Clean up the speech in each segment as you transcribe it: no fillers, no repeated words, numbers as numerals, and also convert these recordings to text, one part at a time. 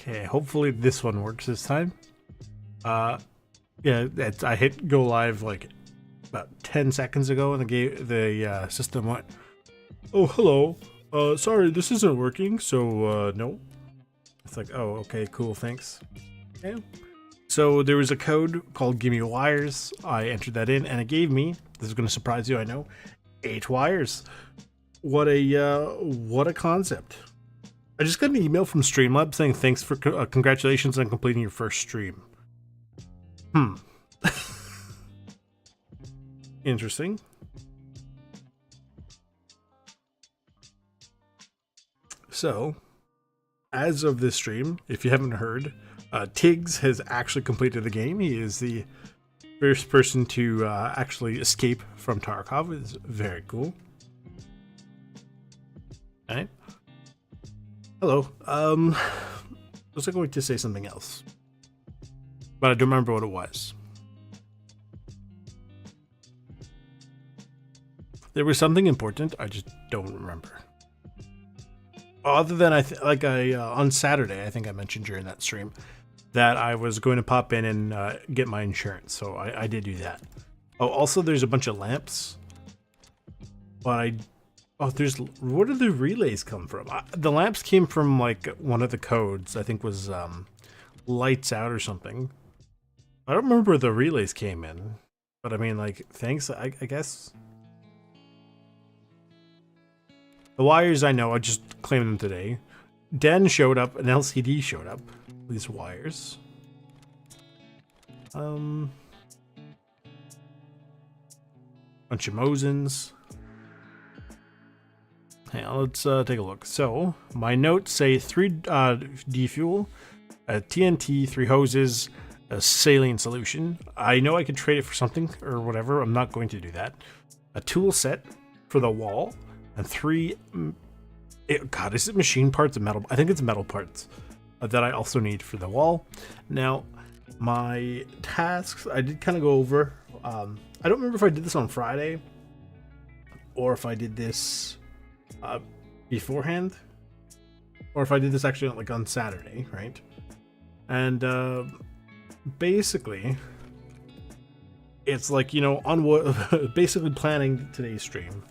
Okay, hopefully this one works this time. Yeah, I hit go live like about 10 seconds ago, and the system went, "Oh, hello. Sorry, this isn't working. So, no." It's like, "Oh, okay, cool, thanks." Okay. So there was a code called "Give me wires." I entered that in, and it gave me. This is going to surprise you, I know. 8 wires. What a concept. I just got an email from Streamlabs saying thanks for congratulations on completing your first stream. Interesting. So, as of this stream, if you haven't heard, Tiggs has actually completed the game. He is the first person to actually escape from Tarkov. It's very cool. All right. Hello. I was going to say something else, but I don't remember what it was. There was something important. I just don't remember. Other than on Saturday, I think I mentioned during that stream that I was going to pop in and get my insurance, so I did do that. Oh, also there's a bunch of lamps, but where did the relays come from? The lamps came from like one of the codes. I think was lights out or something. I don't remember where the relays came in, but I mean, like, thanks. I guess. The wires, I know, I just claimed them today. Den showed up, an LCD showed up. These wires. Bunch of Mosins. Hang on, let's take a look. So, my notes say 3 defuel, a TNT, 3 hoses, a saline solution. I know I could trade it for something or whatever. I'm not going to do that. A tool set for the wall. And 3, God, is it machine parts or metal? I think it's metal parts that I also need for the wall. Now, my tasks, I did kind of go over. I don't remember if I did this on Friday or if I did this beforehand, or if I did this actually like on Saturday, right? And basically, it's like, you know, on what basically planning today's stream.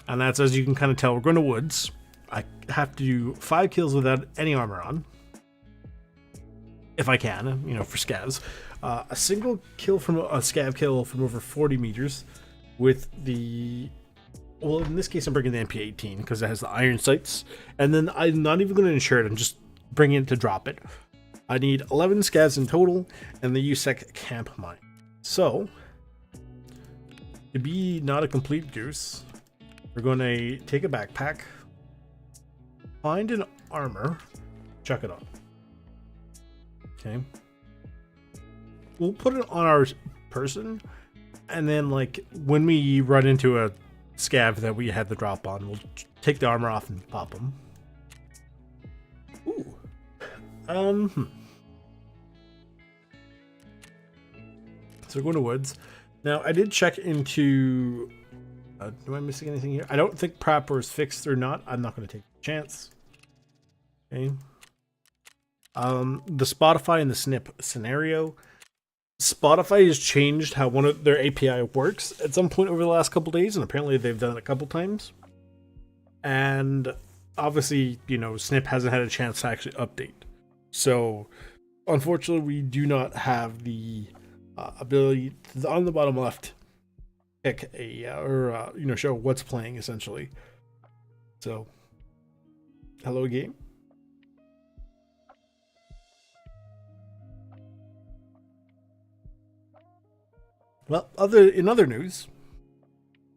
And that's, as you can kind of tell, we're going to woods. I have to do 5 kills without any armor on. If I can, you know, for scavs. A single kill from a scav kill from over 40 meters with the... Well, in this case, I'm bringing the MP18 because it has the iron sights. And then I'm not even going to insure it. I'm just bringing it to drop it. I need 11 scavs in total and the USEC camp mine. So, to be not a complete goose... We're going to take a backpack, find an armor, chuck it on. Okay. We'll put it on our person, and then, like, when we run into a scav that we had the drop on, we'll take the armor off and pop them. Ooh. So we're going to woods. Now, I did check into... am I missing anything here? I don't think Prapor is fixed or not. I'm not going to take a chance. Okay. The Spotify and the Snip scenario. Spotify has changed how one of their API works at some point over the last couple days, and apparently they've done it a couple times. And obviously, you know, Snip hasn't had a chance to actually update. So, unfortunately, we do not have the ability to, on the bottom left, pick a show what's playing essentially. So, hello game. Well, in other news,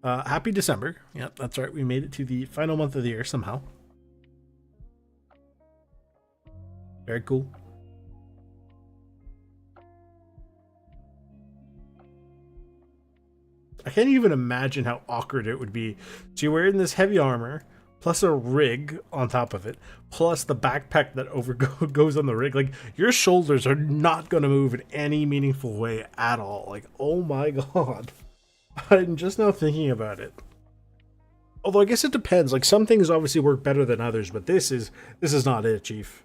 happy December. Yep, that's right. We made it to the final month of the year somehow. Very cool. I can't even imagine how awkward it would be. So you're wearing this heavy armor, plus a rig on top of it, plus the backpack that goes on the rig. Like, your shoulders are not going to move in any meaningful way at all. Like, oh my god. I'm just now thinking about it. Although I guess it depends. Like, some things obviously work better than others, but this is not it, Chief.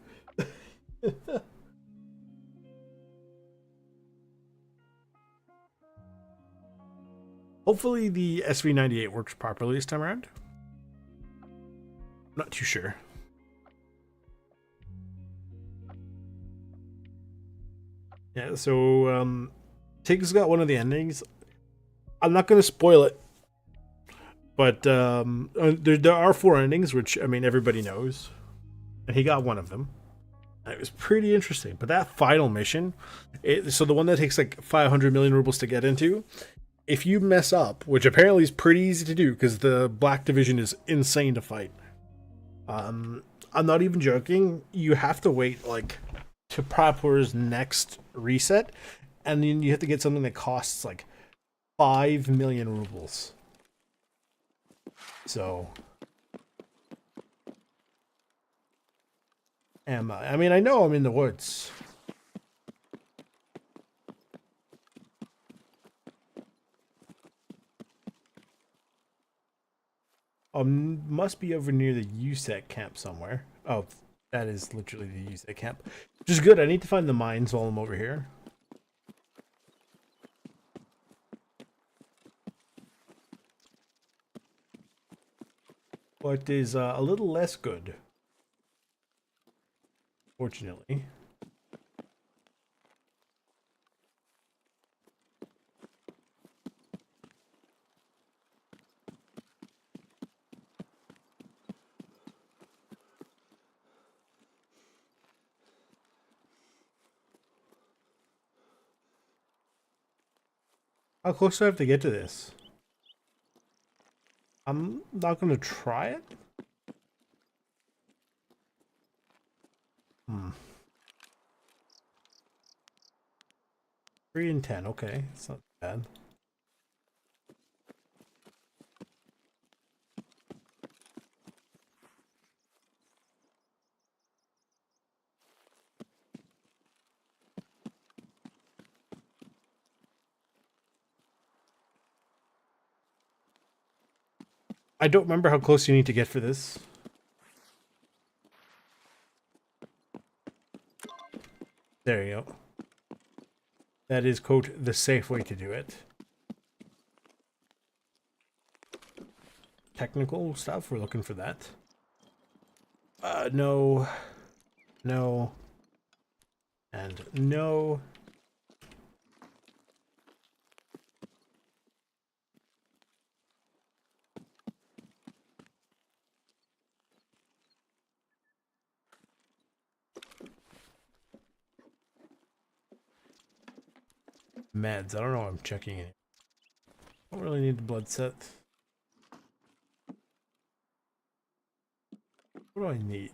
Hopefully the SV98 works properly this time around. Not too sure. Yeah, so Tig's got one of the endings. I'm not going to spoil it, but there are 4 endings, which, I mean, everybody knows. And he got one of them. It was pretty interesting. But that final mission, so the one that takes like 500 million rubles to get into, if you mess up, which apparently is pretty easy to do because the Black Division is insane to fight. I'm not even joking. You have to wait like to Propor's next reset, and then you have to get something that costs like 5 million rubles. So, I mean, I know I'm in the woods. Must be over near the USEC camp somewhere. Oh, that is literally the USEC camp. Which is good. I need to find the mines while I'm over here. What is a little less good, fortunately. How close do I have to get to this? I'm not going to try it. 3 and 10, okay. It's not bad. I don't remember how close you need to get for this. There you go. That is, quote, the safe way to do it. Technical stuff, we're looking for that. No. No. And no. Meds, I don't know why I'm checking it. Don't really need the blood set. What do I need?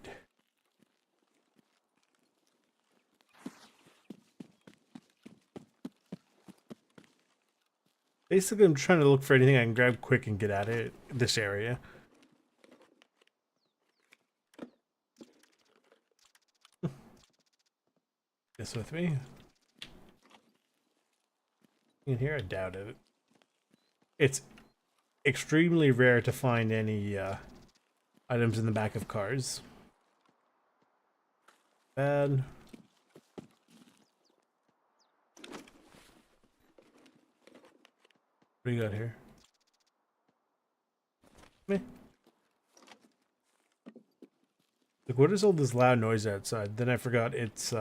Basically, I'm trying to look for anything I can grab quick and get out of this area. This with me? In here, I doubt it. It's extremely rare to find any items in the back of cars. Bad. What do you got here? Meh. Like, what is all this loud noise outside? Then I forgot it's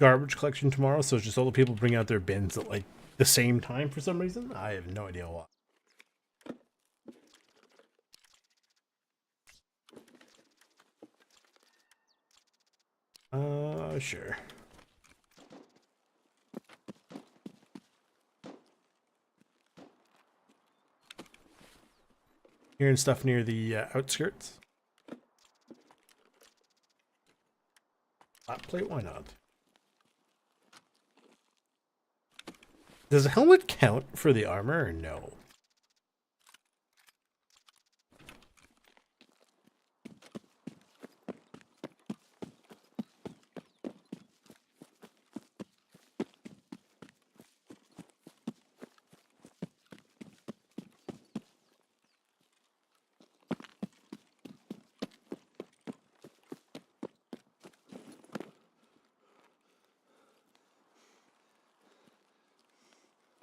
garbage collection tomorrow, so it's just all the people bring out their bins at like the same time for some reason. I have no idea why. Sure. Hearing stuff near the outskirts. Hot plate, why not? Does a helmet count for the armor or no?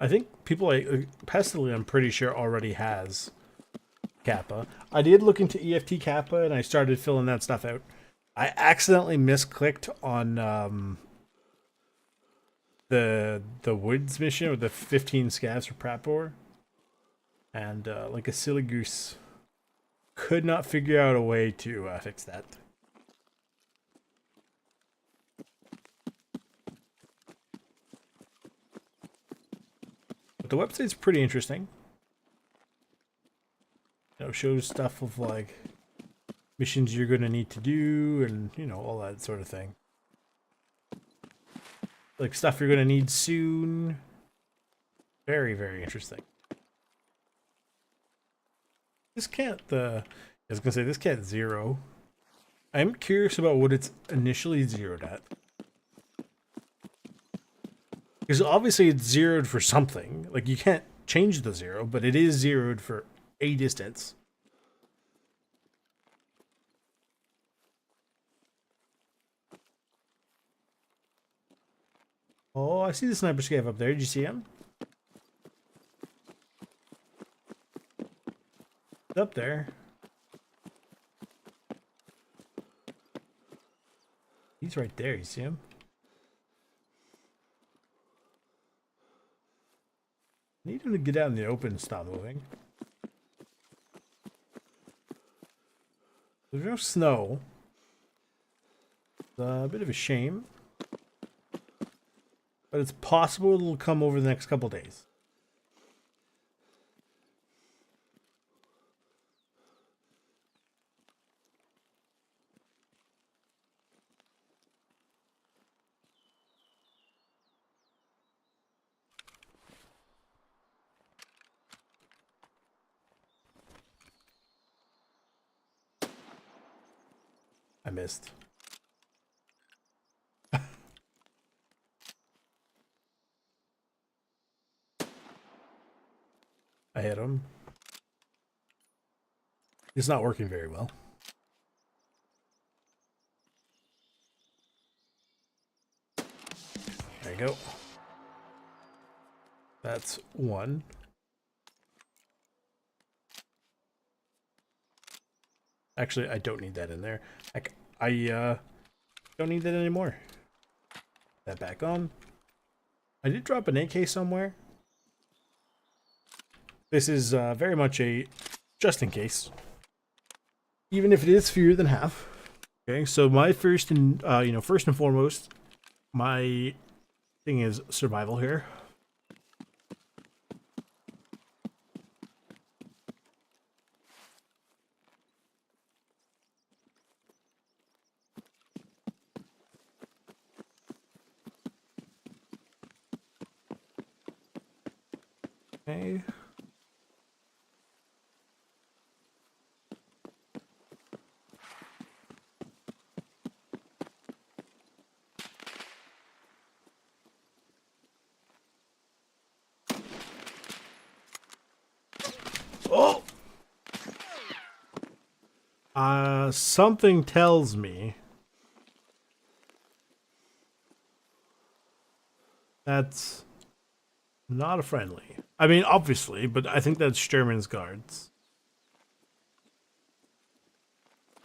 I think people like Pestily, I'm pretty sure already has Kappa. I did look into EFT Kappa and I started filling that stuff out. I accidentally misclicked on the woods mission with the 15 scavs for Prapor, and like a silly goose, could not figure out a way to fix that. But the website's pretty interesting. You know, shows stuff of like missions you're going to need to do and, you know, all that sort of thing. Like stuff you're going to need soon. Very, very interesting. This can't, I was going to say, this can't zero. I'm curious about what it's initially zeroed at. Because obviously it's zeroed for something. Like, you can't change the zero, but it is zeroed for a distance. Oh, I see the sniper scav up there. Did you see him? It's up there. He's right there. You see him? I need him to get out in the open and stop moving. There's no snow. It's a bit of a shame. But it's possible it'll come over the next couple days. I missed. I hit him. It's not working very well. There you go. That's one. Actually, I don't need that in there. I don't need that anymore. That back on. I did drop an AK somewhere. This is very much a just in case. Even if it is fewer than half. Okay, so my first and first and foremost, my thing is survival here. Okay. Oh! Something tells me that's not a friendly. I mean, obviously, but I think that's Sherman's guards.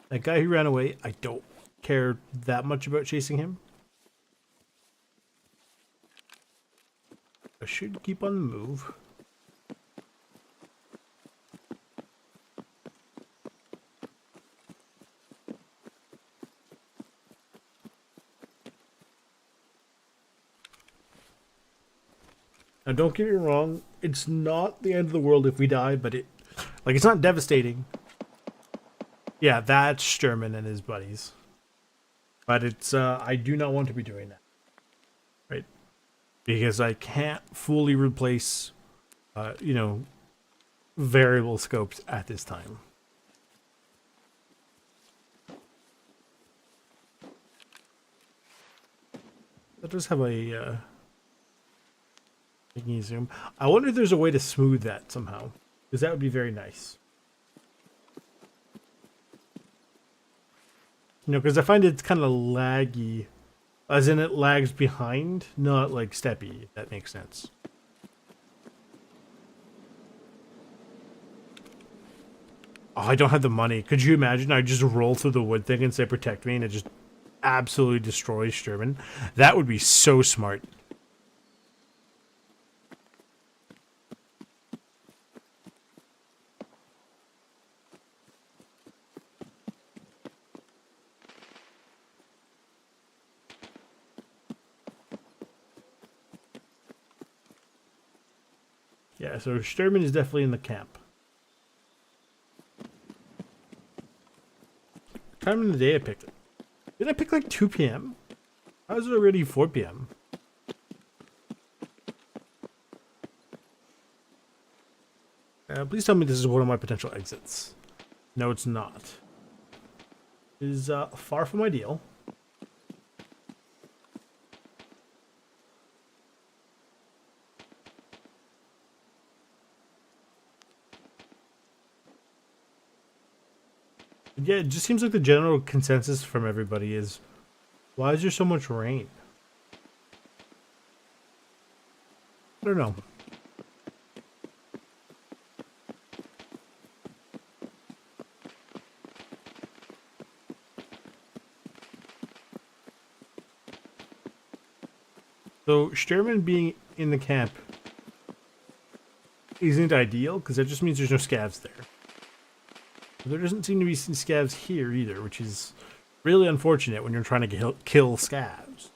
That guy who ran away, I don't care that much about chasing him. I should keep on the move. Now, don't get me wrong, it's not the end of the world if we die, but it's not devastating. Yeah, that's Sturman and his buddies. But it's, I do not want to be doing that. Right? Because I can't fully replace, variable scopes at this time. That does have a, making zoom. I wonder if there's a way to smooth that somehow, because that would be very nice. You know, because I find it's kind of laggy, as in it lags behind, not like steppy, if that makes sense. I don't have the money. Could you imagine? I just roll through the wood thing and say protect me, and it just absolutely destroys Sturman. That would be so smart. Yeah, so Sturman is definitely in the camp. What time in the day I picked it? Did I pick like 2 p.m.? How is it already 4 p.m.? Please tell me this is one of my potential exits. No, it's not. It is far from ideal. Yeah, it just seems like the general consensus from everybody is, why is there so much rain? I don't know. So Sturman being in the camp isn't ideal because that just means there's no scavs there. There doesn't seem to be some scavs here either, which is really unfortunate when you're trying to kill scavs.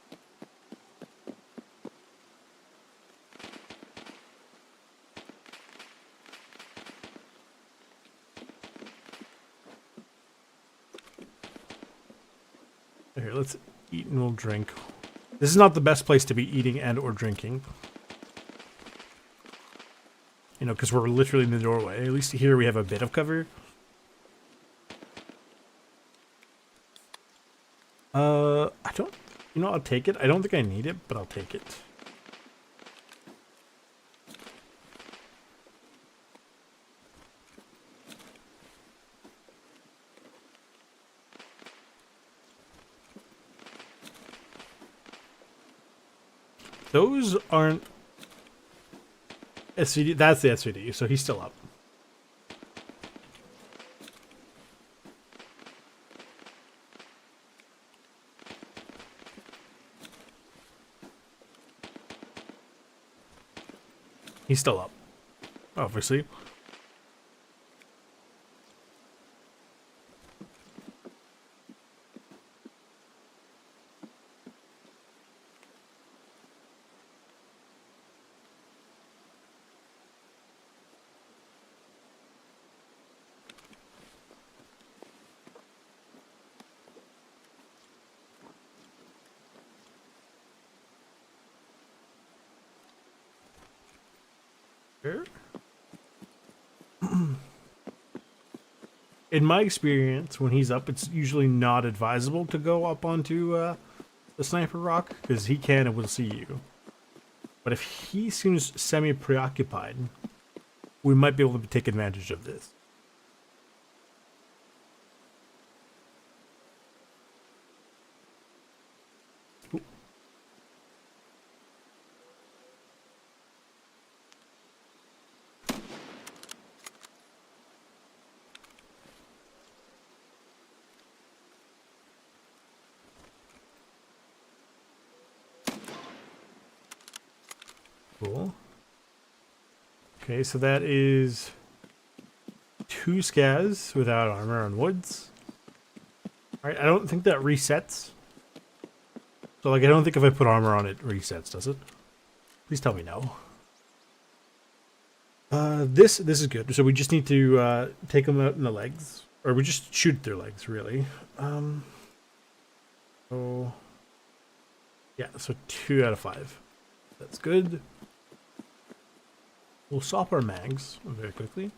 Here, let's eat and we'll drink. This is not the best place to be eating and or drinking. You know, because we're literally in the doorway. At least here we have a bit of cover. I don't... You know, I'll take it. I don't think I need it, but I'll take it. Those aren't SVD. That's the SVD, so he's still up. He's still up, obviously. In my experience, when he's up, it's usually not advisable to go up onto the sniper rock because he can and will see you. But if he seems semi-preoccupied, we might be able to take advantage of this. Cool. Okay, so that is 2 scavs without armor on woods. Alright, I don't think that resets. So, like, I don't think if I put armor on it resets, does it? Please tell me no. This is good. So we just need to take them out in the legs. Or we just shoot their legs, really. So... Yeah, so 2 out of 5. That's good. We'll swap our mags very quickly.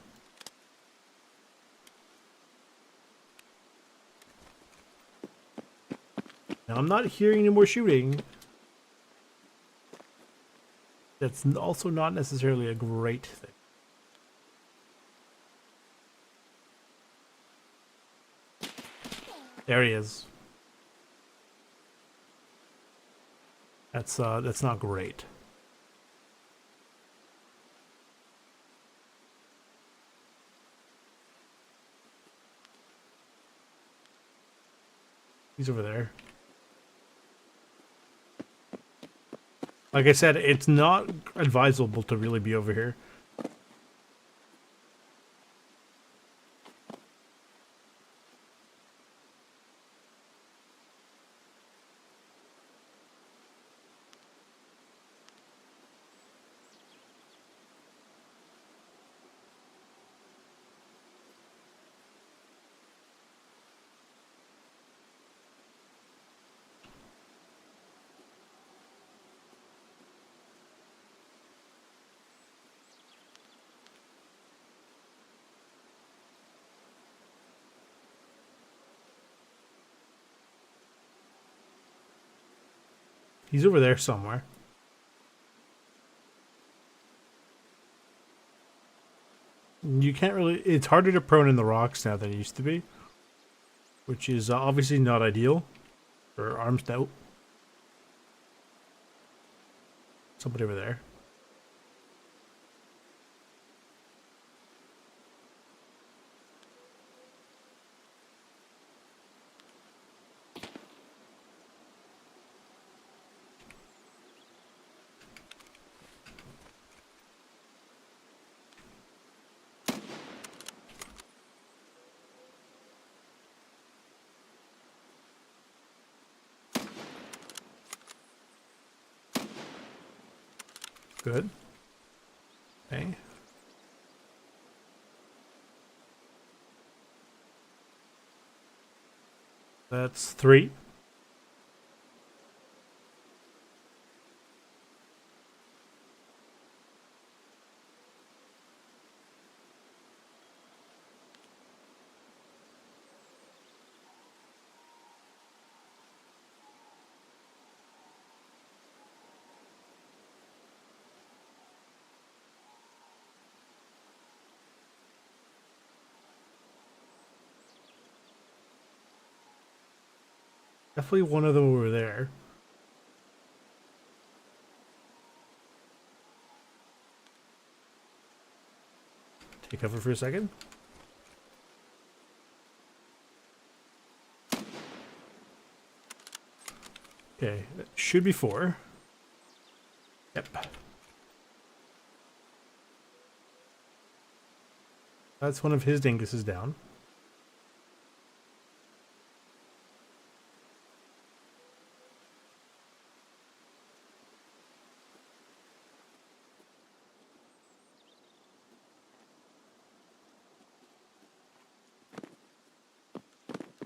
Now I'm not hearing any more shooting. That's also not necessarily a great thing. There he is. That's not great. He's over there. Like I said, it's not advisable to really be over here. He's over there somewhere. You can't really... It's harder to prone in the rocks now than it used to be. Which is obviously not ideal for arm stout. Somebody over there. Good. Okay. That's 3. Definitely one of them over there. Take cover for a second. Okay, that should be 4. Yep. That's one of his dinguses down.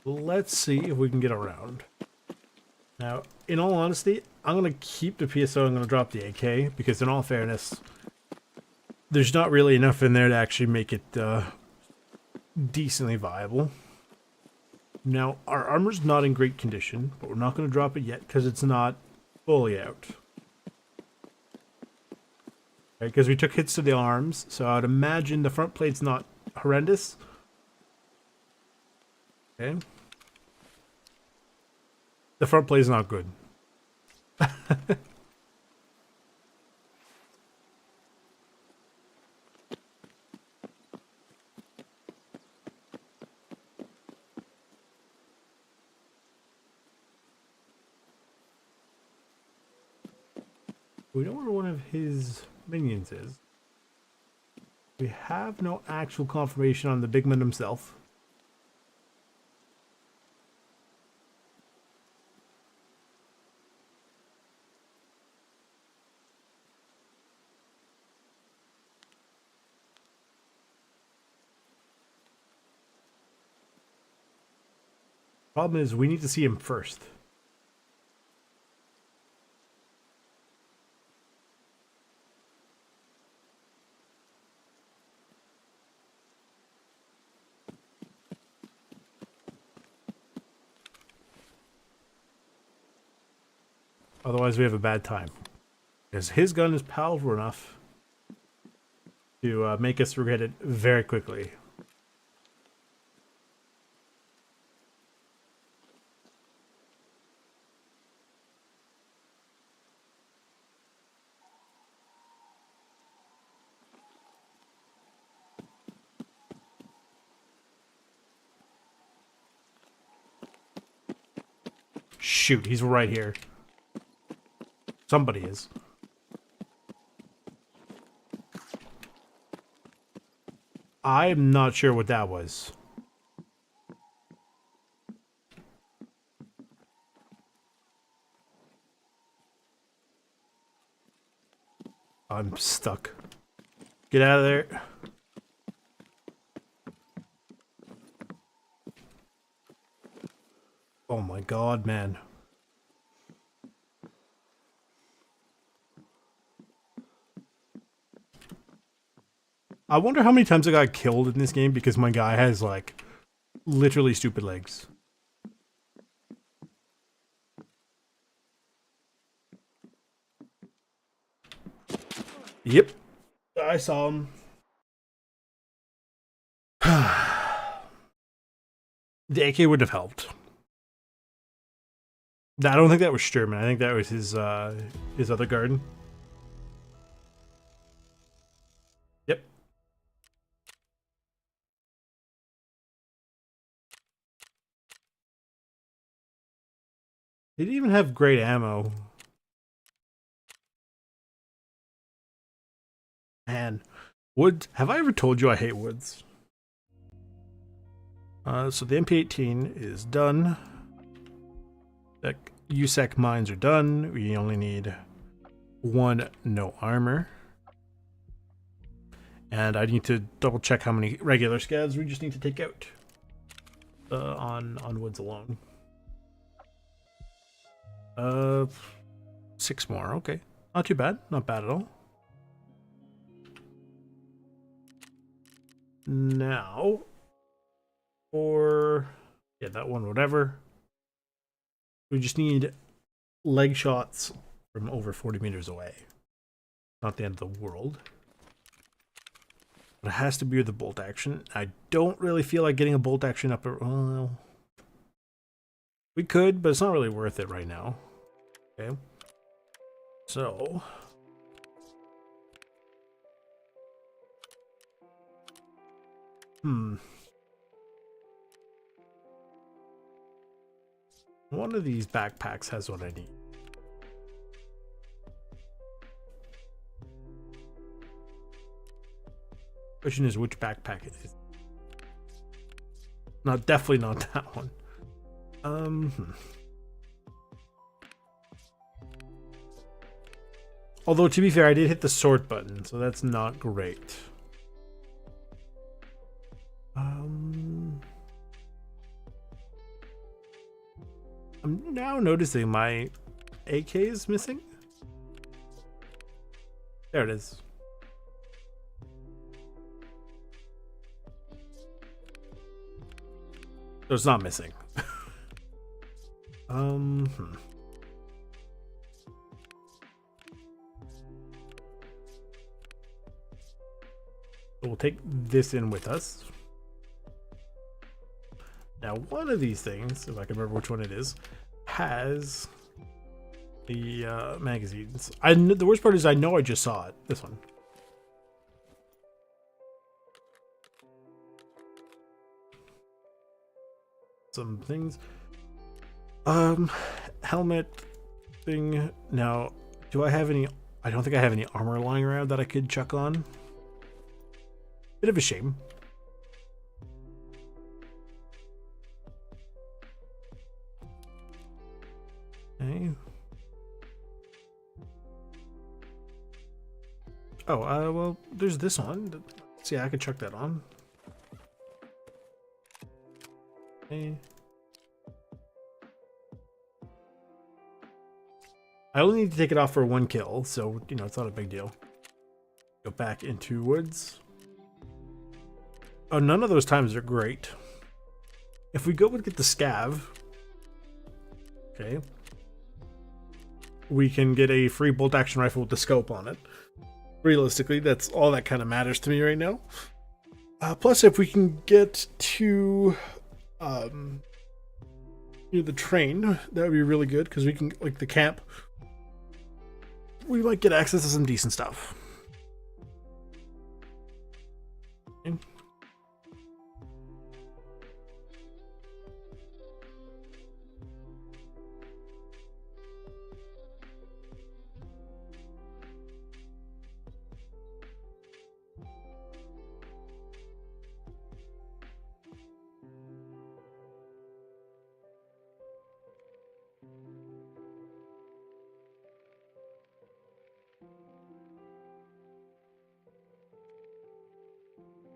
Let's see if we can get around. Now, in all honesty, I'm going to keep the PSO. I'm going to drop the AK because, in all fairness, there's not really enough in there to actually make it decently viable. Now, our armor's not in great condition, but we're not going to drop it yet because it's not fully out. Because we took hits to the arms, so I'd imagine the front plate's not horrendous. Okay. The front plate is not good. We know where one of his minions is. We have no actual confirmation on the big man himself. Problem is, we need to see him first. Otherwise, we have a bad time. Because his gun is powerful enough to make us regret it very quickly. Shoot, he's right here. Somebody is. I'm not sure what that was. I'm stuck. Get out of there. Oh my god, man. I wonder how many times I got killed in this game because my guy has, like, literally stupid legs. Yep. I saw him. The AK would have helped. I don't think that was Sturman. I think that was his other garden. Yep. He didn't even have great ammo. Man, woods. Have I ever told you I hate woods? So the MP18 is done. The USEC mines are done. We only need one no armor. And I need to double check how many regular scavs we just need to take out on woods alone. 6 more. Okay, not too bad. Not bad at all. Now, for yeah, that one, whatever. We just need leg shots from over 40 meters away. Not the end of the world. But it has to be with the bolt action. I don't really feel like getting a bolt action up. Well, we could, but it's not really worth it right now. Okay. So. One of these backpacks has what I need. Question is which backpack it is. Not definitely not that one. Although to be fair, I did hit the sort button, so that's not great. I'm now noticing my AK is missing. There it is. So it's not missing. So we'll take this in with us. Now, one of these things, if I can remember which one it is, has the magazines. The worst part is I know I just saw it. This one. Some things. Helmet thing. Now, do I have any? I don't think I have any armor lying around that I could chuck on. Bit of a shame. Okay. Oh, well, there's this one. See, I could chuck that on. Okay. I only need to take it off for 1 kill, so, you know, it's not a big deal. Go back into woods. Oh, none of those times are great. If we go and get the scav, okay, we can get a free bolt action rifle with the scope on it. Realistically, that's all that kind of matters to me right now. Plus, if we can get to the train, that would be really good, because we can, like, the camp, we might get access to some decent stuff. Okay.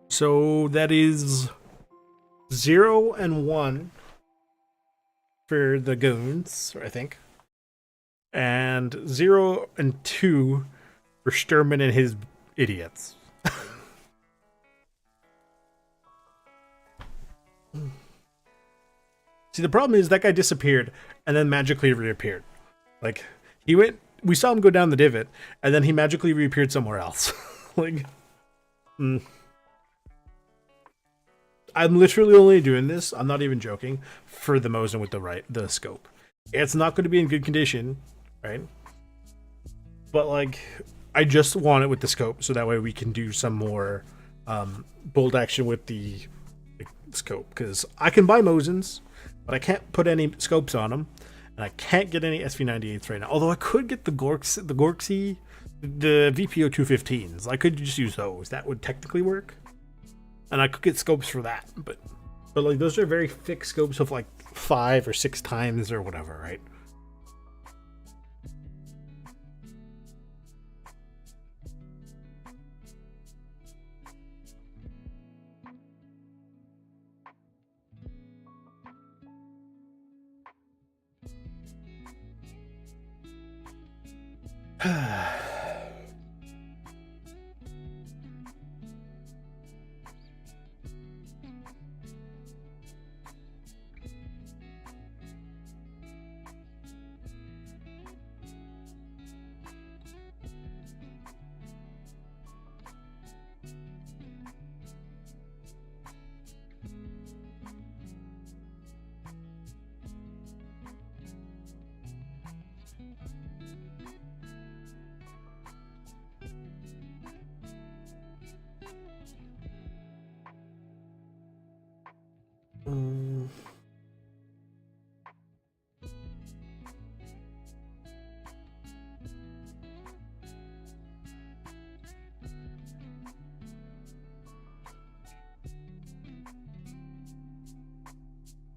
So that is 0 and 1 for the goons, I think. And 0 and 2 for Sturman and his idiots. See, the problem is that guy disappeared and then magically reappeared. Like, he went, we saw him go down the divot, and then he magically reappeared somewhere else. Like, I'm literally only doing this, I'm not even joking, for the Mosin with the scope. It's not going to be in good condition, right? But, like, I just want it with the scope, so that way we can do some more bold action with the scope. Because I can buy Mosins, but I can't put any scopes on them, and I can't get any SV98s right now. Although I could get the Gorksy, the VPO 215s. I could just use those. That would technically work, and I could get scopes for that. But like, those are very fixed scopes of like 5 or 6 times or whatever, right?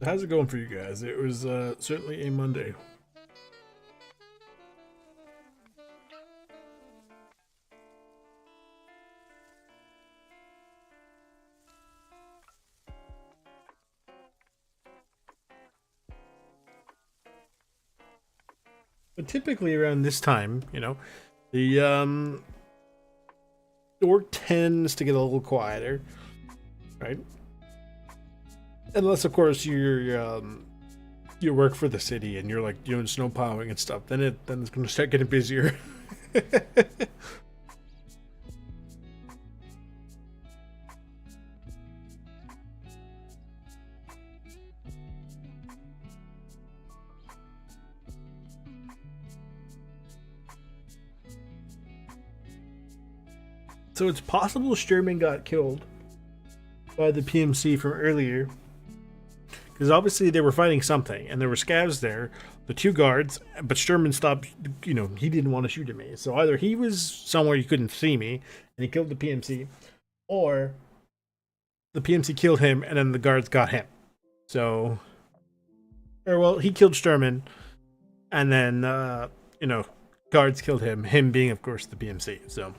How's it going for you guys? It was certainly a Monday. But typically around this time, you know, the work tends to get a little quieter, right? Unless, of course, you work for the city and you're like doing snow plowing and stuff, then it's going to start getting busier. So it's possible Sturman got killed by the PMC from earlier, because obviously they were fighting something, and there were scavs there, the 2 guards, but Sturman stopped, you know, he didn't want to shoot at me. So either he was somewhere you couldn't see me, and he killed the PMC, or the PMC killed him, and then the guards got him. So, or well, he killed Sturman, and then, you know, guards killed him being, of course, the PMC, so...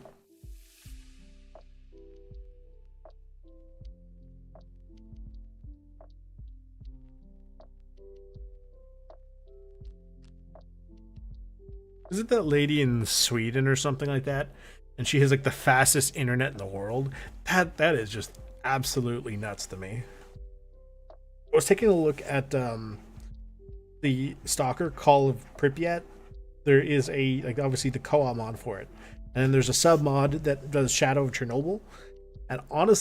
Isn't that lady in Sweden or something like that? And she has like the fastest internet in the world. That is just absolutely nuts to me. I was taking a look at the Stalker Call of Pripyat. There is a, like, obviously the co-op mod for it. And then there's a sub mod that does Shadow of Chernobyl. And honestly,